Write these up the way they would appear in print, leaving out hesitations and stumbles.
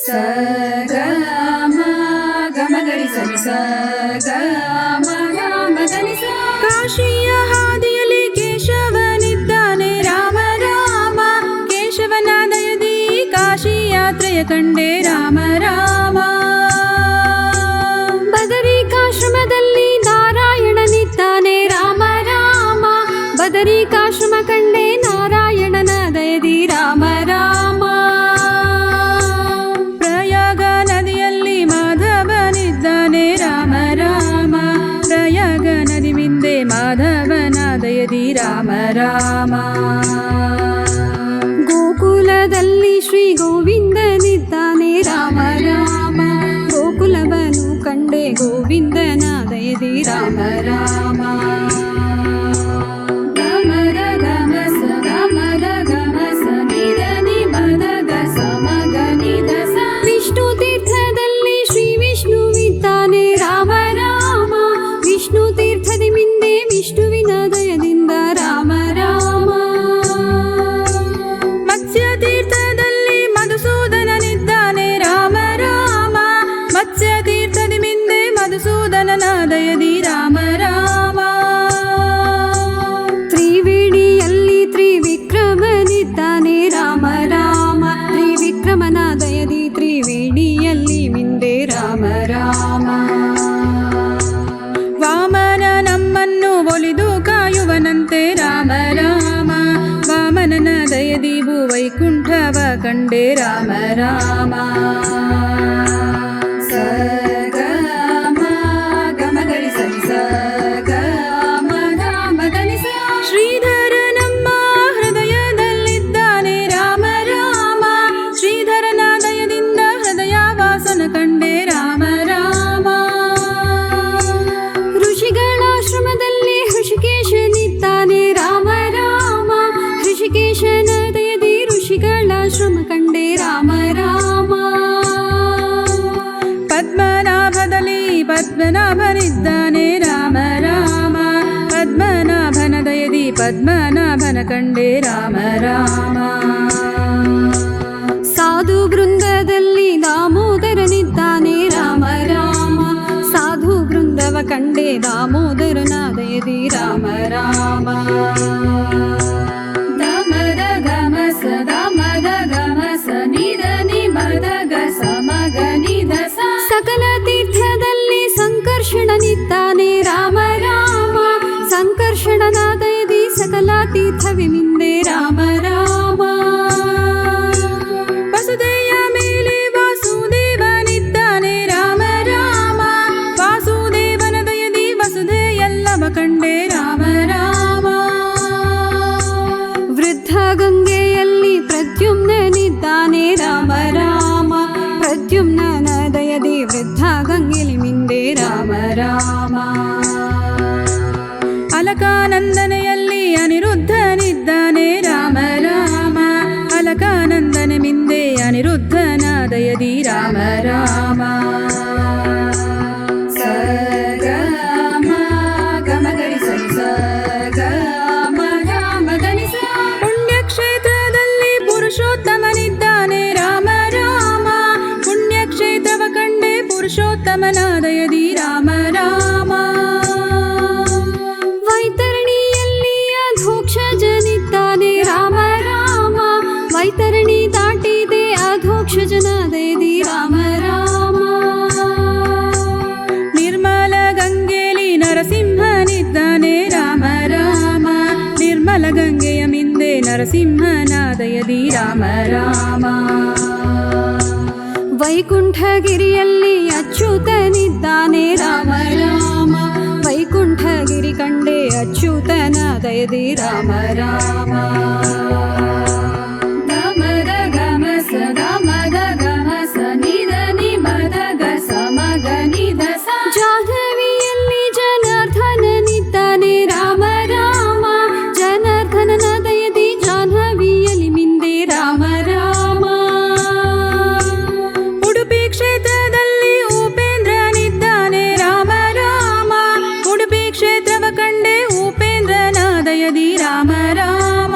ಸ ಗ ಮ ಗ ಮ ಗರಿ ಸ ನಿ ಸ ಗ ಮ ಗ ಮ ಗ ನಿ ಸ. ಕಾಶಿಯ ಹಾದಿಯಲ್ಲಿ ಕೇಶವನಿದ್ದಾನೆ ರಾಮ ರಾಮ, ಕೇಶವನ ದಯದಿ ಕಾಶಿ ಯಾತ್ರೆಯ ಕಂಡೆ ರಾಮ ರಾಮ. ಬದರಿಕಾಶ್ರಮದಲ್ಲಿ ನಾರಾಯಣನಿದ್ದಾನೆ ರಾಮ ರಾಮ, ಬದರಿಕಾಶ್ರಮ ಕಂಡೆ ನಾರಾಯಣನ ದಯದಿ ರಾಮ ರಾಮ. ಪ್ರಯಾಗ ನದಿಯಲ್ಲಿ ಮಾಧವನಿದ್ದಾನೆ ರಾಮ ರಾಮ, ಪ್ರಯಾಗ ನದಿ ಮಿಂದೆ ಮಾಧವನ ದಯದಿ ರಾಮ ರಾಮ. ಗೋಕುಲದಲ್ಲಿ ಶ್ರೀ ಗೋವಿಂದನಿದ್ದಾನೆ ರಾಮ ರಾಮ, ಗೋಕುಲವನು ಕಂಡೆ ಗೋವಿಂದನ ದಯದಿ ರಾಮ ರಾಮ. ಗಮದ ಗಮ ಸ ಗಮದ ಗಮ ಸ ನಿದ ನಿ ಮದ ಗ ಸ ಮ ಗ ನಿ ದ ಸ. ವಿಷ್ಣು ತೀರ್ಥದಲ್ಲಿ ಶ್ರೀ ವಿಷ್ಣುವಿದ್ದಾನೆ ರಾಮ ರಾಮ, ವಿಷ್ಣು ತೀರ್ಥದಿ ಮಿಂದೆ ವಿಷ್ಣುವಿನ ದಯದಿಂದ ರಾಮ ರಾಮ. ಮತ್ಸ್ಯ ತೀರ್ಥದಲ್ಲಿ ಮಧುಸೂದನನಿದ್ದಾನೆ ರಾಮ ರಾಮ, ಮತ್ಸ್ಯ ತೀರ್ಥದಿ ಮಿಂದೆ ಮಧುಸೂದನನ ದಯದಿ ರಾಮ ರಾಮ. ತ್ರಿವೇಣಿಯಲ್ಲಿ ತ್ರಿವಿಕ್ರಮನಿದ್ದಾನೆ ರಾಮ ರಾಮ, ತ್ರಿವಿಕ್ರಮನ ದಯದಿ ತ್ರಿವೇಣಿಯಲ್ಲಿ ಮಿಂದೆ ರಾಮ ರಾಮ. ವಾಮನ ನಮ್ಮನ್ನು ಒಲಿದು ಕಾಯುವನಂತೆ ರಾಮ ರಾಮ, ವಾಮನನ ದಯದಿ ಭೂವೈಕುಂಠವ ಕಂಡೆ ರಾಮ ರಾಮ. ಸ ಗ ಮ ಗ ಮ ಗರಿ ಸ ನಿ ಸ ಗ ಮ ಗ ಮ ಗ ನಿ ಸ. ಶ್ರೀಧರ ನಮ್ಮ ಹೃದಯದಲ್ಲಿದ್ದಾನೆ ರಾಮ ರಾಮ, ಶ್ರೀಧರನ ದಯದಿಂದ ಹೃದಯ ವಾಸನ ಕಂಡೆ ರಾಮ ರಾಮ. ಋಷಿಗಳಾಶ್ರಮದಲ್ಲಿ ಹೃಷಿಕೇಶನಿದ್ದಾನೆ ರಾಮ ರಾಮ, ಹೃಷಿಕೇಶನ ದಯದಿ ಋಷಿಗಳಾಶ್ರಮ ಕಂಡೆ ರಾಮ ರಾಮ. ಪದ್ಮನಾಭದಲ್ಲಿ ಪದ್ಮನಾಭನಿದ್ದಾನೆ ರಾಮ ರಾಮ, ಪದ್ಮನಾಭನ ದಯದಿ ಪದ್ಮನಾಭನ ಕಂಡೆ ರಾಮ ರಾಮ. ಸಾಧು ಬೃಂದದಲ್ಲಿ ದಾಮೋದರನಿದ್ದಾನೆ ರಾಮ ರಾಮ, ಸಾಧು ಬೃಂದವ ಕಂಡೆ ದಾಮೋದರನ ದಯದಿ ರಾಮ ರಾಮ. ದಮದ ಗಮ ಸ ದಮದ ಗಮ ಸ ನಿದ ನಿ ಮದ ಗ ಸ ಮ ಗ ನಿ ದ ಸ. ಸಕಲ ತೀರ್ಥದಲ್ಲಿ ಸಂಕರ್ಷಣನಿದ್ದಾನೆ ರಾಮ ರಾಮ, ಸಂಕರ್ಷಣನ ದಯದಿ ಸಕಲ ತೀರ್ಥವಿ ಮಿಂದೆ ರಾಮ ರಾಮ. ವಸುದೆಯ ಮೇಲೆ ವಾಸುದೇವನಿದ್ದಾನೆ ರಾಮ ರಾಮ, ವಾಸುದೇವನ ದಯದಿ ವಸುದೆ ಎಲ್ಲವ ಕಂಡೆ ರಾಮ ರಾಮ. ವೃದ್ಧ ಗಂಗೆಯಲ್ಲಿ ಪ್ರದ್ಯುಮ್ನನಿದ್ದಾನೆ ರಾಮ ರಾಮ, ಪ್ರದ್ಯುಮ್ನನ ದಯದಿ ವೃದ್ಧ ಗಂಗೆಲಿ ಮಿಂದೆ ರಾಮ ರಾಮ. ಅಲಕಾನಂದನೆಯಲ್ಲಿ ಅನಿರುದ್ಧನಿದ್ದಾನೆ ರಾಮ ರಾಮ, ಅಲಕಾನಂದನ ಮಿಂದೆ ಅನಿರುದ್ಧನ ದಯದಿ ರಾಮ ರಾಮ. ಸ ಗ ಮ ಗ ಮ ಗರಿ ಸ ನಿ ಸ ಗ ಮ ಗ ಮ ಗ ನಿ ಸ. ಪುಣ್ಯಕ್ಷೇತ್ರದಲ್ಲಿ ಪುರುಷೋತ್ತಮನಿದ್ದಾನೆ ರಾಮ ರಾಮ, ಪುಣ್ಯಕ್ಷೇತ್ರವ ಕಂಡೆ ಪುರುಷೋತ್ತಮನ ದಯದಿ ರಾಮ ರಾಮ. ವೈತರಣಿಯಲ್ಲಿ ಅಧೋಕ್ಷಜನಿದ್ದಾನೆ ರಾಮ ರಾಮ, ವೈತರಣಿ ದಾಟಿದೆ ಅಧೋಕ್ಷಜನ ದಯದಿ ರಾಮ ರಾಮ. ನಿರ್ಮಲ ಗಂಗೆಯಲ್ಲಿ ನರಸಿಂಹನಿದ್ದಾನೆ ರಾಮ ರಾಮ, ನಿರ್ಮಲ ಗಂಗೆಯ ಮಿಂದೆ ನರಸಿಂಹನ ದಯದಿ ರಾಮ ರಾಮ. ವೈಕುಂಠಗಿರಿಯಲ್ಲಿ ಅಚ್ಯುತನಿದ್ದಾನೆ ರಾಮ ರಾಮ, ವೈಕುಂಠಗಿರಿ ಕಂಡೆ ಅಚ್ಯುತನ ದಯದಿ ರಾಮ ರಾಮ. ದಮದ ಗಮ ಸ ದಮದ ಗಮ ಸ ನಿದ ನಿ ಮದ ಗ ಸ ಮ ಗ ನಿ ದ ಸ. ಜಾಹ್ನವಿಯಲ್ಲಿ ಜನಾರ್ದನನಿದ್ದಾನೆ ರಾಮ ರಾಮ, ಜನಾರ್ದನನ ದಯದಿ ಜಾಹ್ನವಿಯಲ್ಲಿ ಮಿಂದೆ ರಾಮ ರಾಮ. ಉಡುಪಿ ಕ್ಷೇತ್ರದಲ್ಲಿ ಉಪೇಂದ್ರನಿದ್ದಾನೆ ರಾಮ ರಾಮ, ಉಡುಪಿ ಕ್ಷೇತ್ರವ ಕಂಡೆ ಉಪೇಂದ್ರನ ದಯದಿ ರಾಮ ರಾಮ.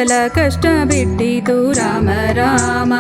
ಸಕಲ ಕಷ್ಟ ಬಿಟ್ಟಿತು ರಾಮ ರಾಮ